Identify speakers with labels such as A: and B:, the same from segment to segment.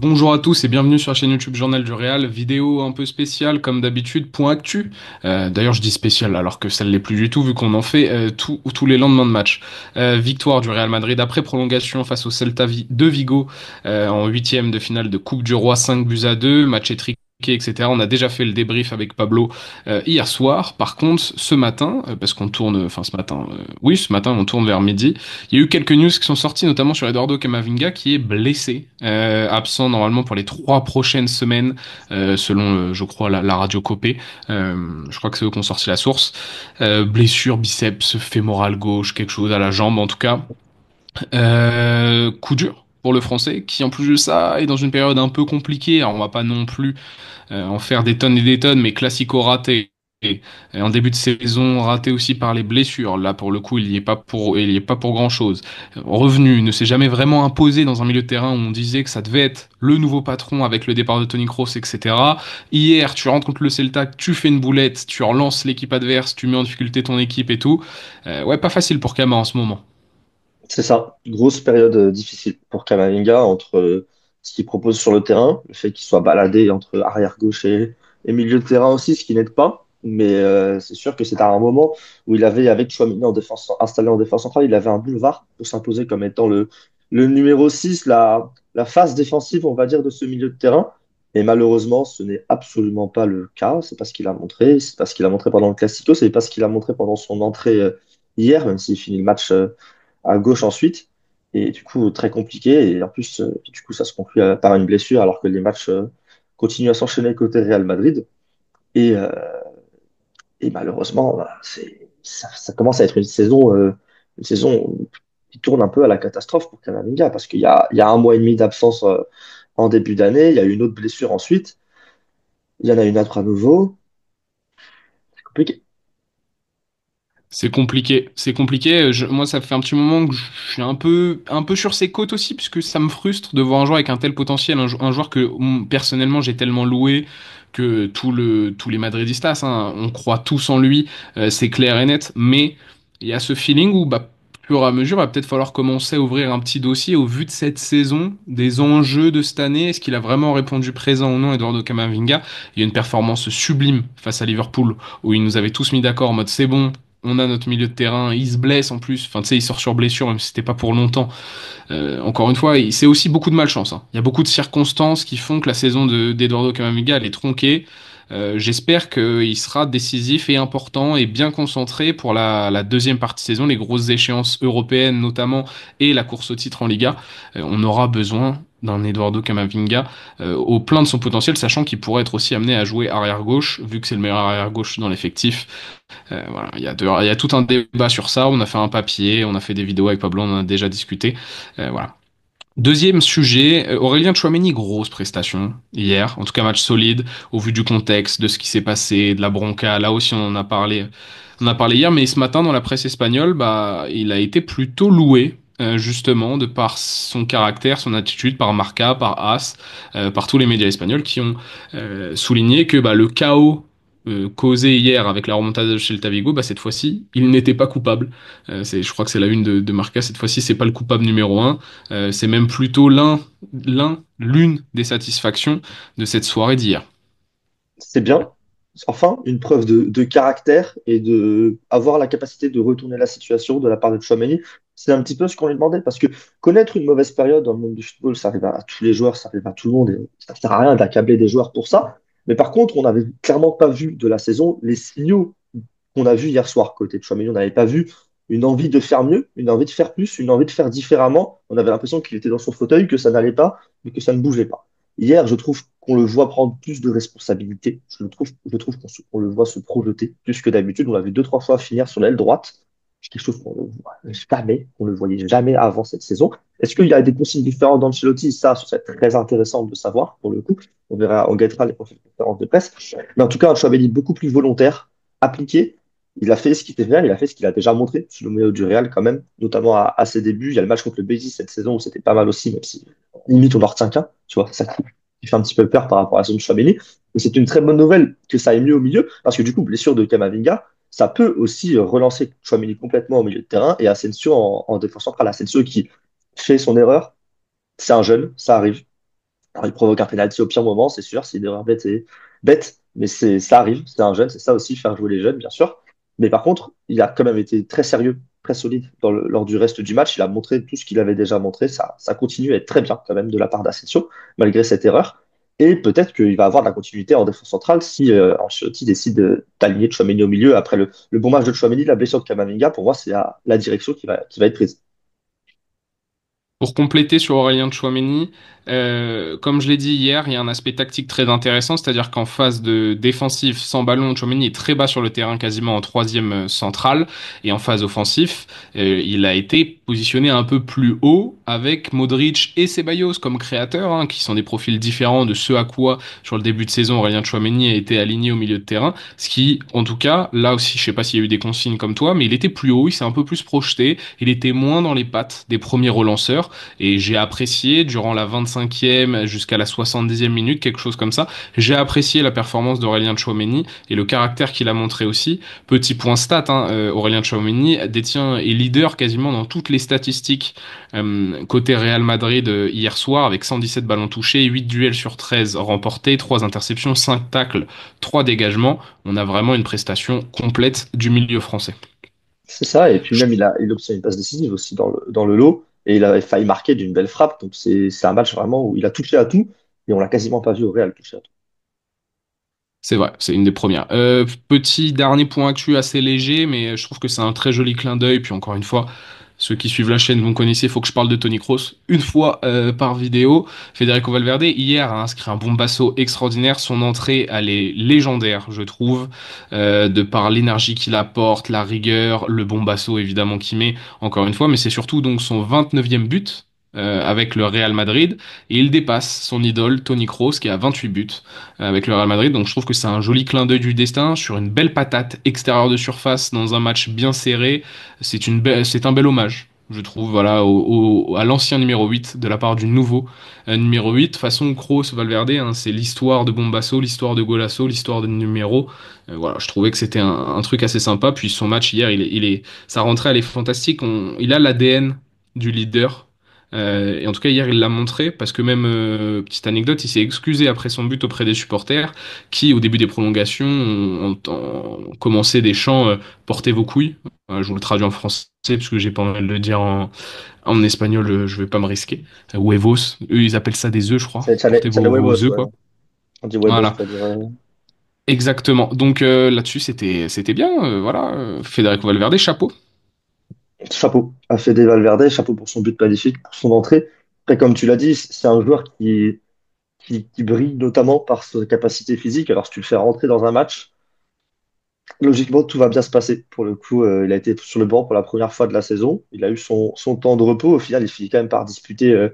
A: Bonjour à tous et bienvenue sur la chaîne YouTube Journal du Real. Vidéo un peu spéciale comme d'habitude, point actu. D'ailleurs je dis spéciale alors que ça ne l'est plus du tout vu qu'on en fait tous les lendemains de match. Victoire du Real Madrid après prolongation face au de Vigo en huitième de finale de Coupe du Roi, 5-2, match étriqué, etc. On a déjà fait le débrief avec Pablo hier soir. Par contre, ce matin, parce qu'on tourne, enfin ce matin, oui, ce matin on tourne vers midi. Il y a eu quelques news qui sont sorties, notamment sur Eduardo Camavinga, qui est blessé, absent normalement pour les 3 prochaines semaines, selon, je crois, la radio Copé. Je crois que c'est eux qui ont sorti la source. Blessure, biceps, fémoral gauche, quelque chose à la jambe en tout cas. Coup dur pour le Français, qui en plus de ça est dans une période un peu compliquée. Alors on va pas non plus en faire des tonnes et des tonnes, mais classico raté. Et en début de saison, raté aussi par les blessures. Là, pour le coup, il y est pas pour grand-chose. Revenu, ne s'est jamais vraiment imposé dans un milieu de terrain où on disait que ça devait être le nouveau patron avec le départ de Toni Kroos, etc. Hier, tu rentres contre le Celta, tu fais une boulette, tu relances l'équipe adverse, tu mets en difficulté ton équipe et tout. Ouais, pas facile pour Kama en ce moment.
B: C'est ça, grosse période difficile pour Kamavinga entre ce qu'il propose sur le terrain, le fait qu'il soit baladé entre arrière-gauche et milieu de terrain aussi, ce qui n'aide pas. Mais c'est sûr que c'est à un moment où il avait, avec Chouamini en défense, installé en défense centrale, il avait un boulevard pour s'imposer comme étant le numéro 6, la face défensive, on va dire, de ce milieu de terrain. Et malheureusement, ce n'est absolument pas le cas. C'est pas ce qu'il a montré. C'est pas ce qu'il a montré pendant le Classico. C'est pas ce qu'il a montré pendant son entrée hier, même s'il finit le match à gauche ensuite. Et du coup, très compliqué. Et en plus, du coup, ça se conclut par une blessure alors que les matchs continuent à s'enchaîner côté Real Madrid. Et, euh, et malheureusement, voilà, ça commence à être une saison qui tourne un peu à la catastrophe pour Camavinga parce qu'il y a un mois et demi d'absence en début d'année. Il y a eu une autre blessure ensuite. Il y en a une autre à nouveau. C'est compliqué.
A: C'est compliqué, c'est compliqué. Moi, ça fait un petit moment que je suis un peu sur ses côtes aussi, puisque ça me frustre de voir un joueur avec un tel potentiel, un joueur que personnellement j'ai tellement loué que tous les Madridistas, hein, on croit tous en lui, c'est clair et net. Mais il y a ce feeling où, bah, au fur et à mesure, il va peut-être falloir commencer à ouvrir un petit dossier au vu de cette saison, des enjeux de cette année. Est-ce qu'il a vraiment répondu présent ou non, Eduardo Camavinga? Il y a une performance sublime face à Liverpool où il nous avait tous mis d'accord en mode c'est bon, on a notre milieu de terrain, il se blesse en plus, enfin tu sais, il sort sur blessure, même si c'était pas pour longtemps. Encore une fois, c'est aussi beaucoup de malchance, hein. Il y a beaucoup de circonstances qui font que la saison d'Eduardo Camavinga, elle est tronquée. J'espère qu'il sera décisif et important et bien concentré pour la deuxième partie de saison, les grosses échéances européennes notamment et la course au titre en Liga. On aura besoin d'un Eduardo Camavinga au plein de son potentiel, sachant qu'il pourrait être aussi amené à jouer arrière-gauche, vu que c'est le meilleur arrière-gauche dans l'effectif. Voilà, il y a tout un débat sur ça. On a fait un papier, on a fait des vidéos avec Pablo, on en a déjà discuté. Voilà. Deuxième sujet, Aurélien Tchouameni, grosse prestation hier. En tout cas, match solide au vu du contexte, de ce qui s'est passé, de la bronca. Là aussi, on en a parlé. On a parlé hier, mais ce matin dans la presse espagnole, bah, il a été plutôt loué. Justement, de par son caractère, son attitude, par Marca, par AS, par tous les médias espagnols qui ont souligné que bah, le chaos causé hier avec la remontada de Celta Vigo, bah, cette fois-ci, il n'était pas coupable. Je crois que c'est la une de Marca, cette fois-ci, c'est pas le coupable numéro un. C'est même plutôt l'une des satisfactions de cette soirée d'hier.
B: C'est bien. Enfin, une preuve de caractère et de avoir la capacité de retourner la situation de la part de Tchouaméni. C'est un petit peu ce qu'on lui demandait parce que connaître une mauvaise période dans le monde du football, ça arrive à tous les joueurs, ça arrive à tout le monde et ça sert à rien d'accabler des joueurs pour ça. Mais par contre, on n'avait clairement pas vu de la saison les signaux qu'on a vus hier soir côté de Tchouaméni. On n'avait pas vu une envie de faire mieux, une envie de faire plus, une envie de faire différemment. On avait l'impression qu'il était dans son fauteuil, que ça n'allait pas, mais que ça ne bougeait pas. Hier, je trouve qu'on le voit prendre plus de responsabilités. Je trouve qu'on le voit se projeter plus que d'habitude. On l'a vu deux, trois fois finir sur l'aile droite. C'est quelque chose qu'on ne voit jamais, qu'on ne voyait jamais avant cette saison. Est-ce qu'il y a des consignes différentes d'Ancelotti? Ça, ce serait très intéressant de le savoir, pour le coup. On verra, on guettera les conférences de presse. Mais en tout cas, un Chouameni beaucoup plus volontaire, appliqué. Il a fait ce qu'il était faire, il a fait ce qu'il a déjà montré sur le maillot du Real quand même, notamment à ses débuts. Il y a le match contre le Betis cette saison où c'était pas mal aussi, même si limite on leur tient qu'un, tu vois, ça qui fait un petit peu peur par rapport à son Chouameni. Mais c'est une très bonne nouvelle que ça aille mieux au milieu, parce que du coup, blessure de Camavinga, ça peut aussi relancer Chouameni complètement au milieu de terrain et Asensio en défense centrale. Asensio qui fait son erreur, c'est un jeune, ça arrive. Alors, il provoque un penalty au pire moment, c'est sûr, c'est une erreur bête, mais ça arrive, c'est un jeune, c'est ça aussi, faire jouer les jeunes, bien sûr. Mais par contre, il a quand même été très sérieux, très solide lors du reste du match. Il a montré tout ce qu'il avait déjà montré. Ça continue à être très bien, quand même, de la part d'Asensio, malgré cette erreur. Et peut-être qu'il va avoir de la continuité en défense centrale si Ancelotti décide d'aligner Tchouaméni au milieu. Après le bon match de Tchouaméni, la blessure de Kamavinga, pour moi, c'est la direction qui va être prise.
A: Pour compléter sur Aurélien Tchouaméni, comme je l'ai dit hier, il y a un aspect tactique très intéressant, c'est-à-dire qu'en phase de défensif sans ballon, Tchouaméni est très bas sur le terrain, quasiment en troisième central, et en phase offensif, il a été positionné un peu plus haut avec Modric et Ceballos comme créateurs, hein, qui sont des profils différents de ce à quoi sur le début de saison Aurélien Tchouaméni a été aligné au milieu de terrain, ce qui, en tout cas, là aussi, je sais pas s'il y a eu des consignes comme toi, mais il était plus haut, il s'est un peu plus projeté, il était moins dans les pattes des premiers relanceurs. Et j'ai apprécié, durant la 25e jusqu'à la 70e minute, quelque chose comme ça, j'ai apprécié la performance d'Aurélien Tchouaméni et le caractère qu'il a montré aussi. Petit point stat, hein, Aurélien Tchouaméni détient et leader quasiment dans toutes les statistiques côté Real Madrid hier soir, avec 117 ballons touchés, 8 duels sur 13 remportés, 3 interceptions, 5 tacles, 3 dégagements. On a vraiment une prestation complète du milieu français.
B: C'est ça, et puis même il obtient une passe décisive aussi dans le lot, et il avait failli marquer d'une belle frappe, donc c'est un match vraiment où il a touché à tout, et on l'a quasiment pas vu au Real toucher à tout.
A: C'est vrai, c'est une des premières. Petit dernier point actu assez léger, mais je trouve que c'est un très joli clin d'œil. Puis encore une fois, ceux qui suivent la chaîne, vous me connaissez, il faut que je parle de Tony Kroos une fois par vidéo. Federico Valverde, hier, a inscrit un bombasso extraordinaire. Son entrée, elle est légendaire, je trouve, de par l'énergie qu'il apporte, la rigueur, le bombasso évidemment qu'il met, encore une fois, mais c'est surtout donc son 29e but. Avec le Real Madrid et il dépasse son idole Tony Kroos qui a 28 buts avec le Real Madrid. Donc je trouve que c'est un joli clin d'œil du destin sur une belle patate extérieure de surface dans un match bien serré. C'est un bel hommage. Je trouve, voilà, à l'ancien numéro 8 de la part du nouveau numéro 8. Façon Kroos, Valverde, hein, c'est l'histoire de Bombasso, l'histoire de Golasso, l'histoire de numéro. Voilà, je trouvais que c'était un truc assez sympa. Puis son match hier, sa rentrée, elle est fantastique. Il a l'ADN du leader. Et en tout cas, hier, il l'a montré parce que même, petite anecdote, il s'est excusé après son but auprès des supporters qui, au début des prolongations, ont commencé des chants Portez vos couilles. Je vous le traduis en français parce que j'ai pas envie de le dire en espagnol, je vais pas me risquer. Huevos, eux, ils appellent ça des œufs, je crois.
B: C'est
A: Portez
B: Chale
A: vos
B: Huevos,
A: œufs,
B: ouais.
A: quoi.
B: On dit Huevos,
A: Voilà,
B: c'est-à-dire
A: exactement. Donc là-dessus, c'était bien. Voilà, Federico Valverde, chapeau.
B: chapeau à Fede Valverde, chapeau pour son but magnifique, pour son entrée. Après, comme tu l'as dit, c'est un joueur qui brille notamment par sa capacité physique. Alors, si tu le fais rentrer dans un match, logiquement, tout va bien se passer. Pour le coup, il a été sur le banc pour la première fois de la saison. Il a eu son temps de repos. Au final, il finit quand même par disputer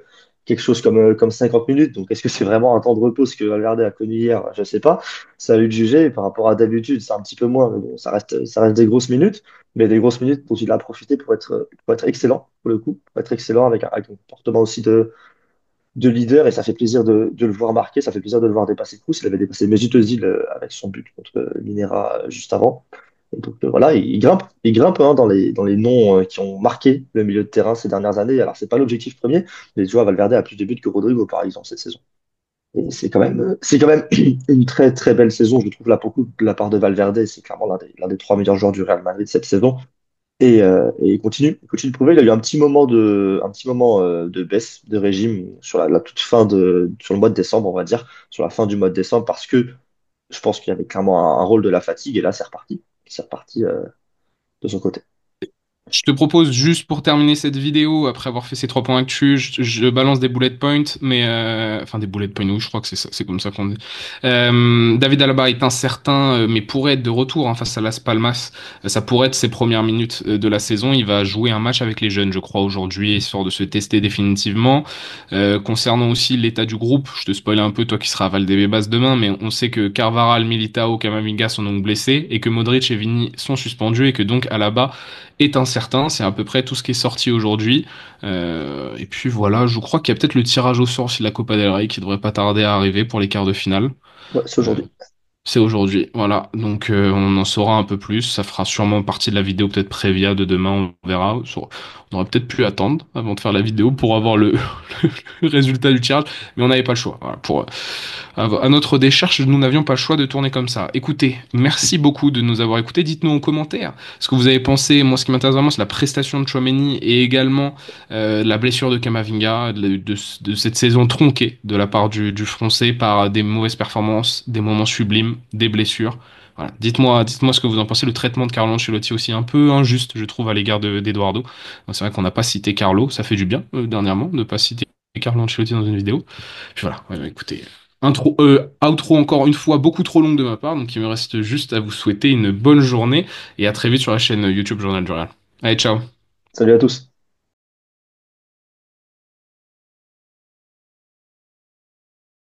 B: quelque chose comme 50 minutes. Donc, est-ce que c'est vraiment un temps de repos ce que Valverde a connu hier? Je ne sais pas. Ça a eu de juger. Par rapport à d'habitude, c'est un petit peu moins. Mais bon, ça reste des grosses minutes. Mais des grosses minutes dont il a profité pour être excellent, pour le coup. Pour être excellent avec un comportement aussi de leader et ça fait plaisir de le voir marquer, ça fait plaisir de le voir dépasser Kroos. Il avait dépassé Mesut Özil avec son but contre Minera juste avant. Et donc voilà, il grimpe hein, dans les noms qui ont marqué le milieu de terrain ces dernières années. Alors c'est pas l'objectif premier, mais tu vois, Valverde a plus de buts que Rodrigo par exemple cette saison. Et c'est quand même une très très belle saison, je trouve là pour le coup de la part de Valverde. C'est clairement l'un des trois meilleurs joueurs du Real Madrid cette saison. Et il continue de prouver. Il a eu un petit moment de baisse de régime sur la toute fin sur le mois de décembre, on va dire, sur la fin du mois de décembre, parce que je pense qu'il y avait clairement un rôle de la fatigue, et là, c'est reparti. C'est reparti de son côté.
A: Je te propose juste pour terminer cette vidéo, après avoir fait ces 3 points actus, je balance des bullet points, mais enfin des bullet points, oui, je crois que c'est comme ça qu'on dit. David Alaba est incertain, mais pourrait être de retour hein, face à Las Palmas. Ça pourrait être ses premières minutes de la saison. Il va jouer un match avec les jeunes, je crois, aujourd'hui, histoire de se tester définitivement. Concernant aussi l'état du groupe, je te spoil un peu, toi qui seras à Valdebebas demain, mais on sait que Carvaral, Militao, Camavinga sont donc blessés et que Modric et Vini sont suspendus et que donc Alaba est incertain. C'est à peu près tout ce qui est sorti aujourd'hui. Et puis voilà, je crois qu'il y a peut-être le tirage au sort sur la Copa del Rey qui devrait pas tarder à arriver pour les quarts de finale.
B: Ouais, c'est
A: Euh,
B: aujourd'hui.
A: C'est aujourd'hui, voilà. Donc on en saura un peu plus. Ça fera sûrement partie de la vidéo peut-être Prévia de demain, on verra. On aurait peut-être pu attendre avant de faire la vidéo pour avoir le résultat du tirage, mais on n'avait pas le choix. Voilà, à notre décharge, nous n'avions pas le choix de tourner comme ça. Écoutez, merci beaucoup de nous avoir écoutés. Dites-nous en commentaire ce que vous avez pensé. Moi, ce qui m'intéresse vraiment, c'est la prestation de Tchouaméni et également la blessure de Kamavinga, de cette saison tronquée de la part du Français par des mauvaises performances, des moments sublimes, des blessures. Voilà. Dites-moi ce que vous en pensez. Le traitement de Carlo Ancelotti aussi un peu injuste, je trouve, à l'égard d'Eduardo. C'est vrai qu'on n'a pas cité Carlo, ça fait du bien dernièrement de ne pas citer Carlo Ancelotti dans une vidéo. Puis voilà, ouais, écoutez, outro encore une fois beaucoup trop longue de ma part, donc il me reste juste à vous souhaiter une bonne journée et à très vite sur la chaîne YouTube Journal du Real. Allez, ciao!
B: Salut à tous.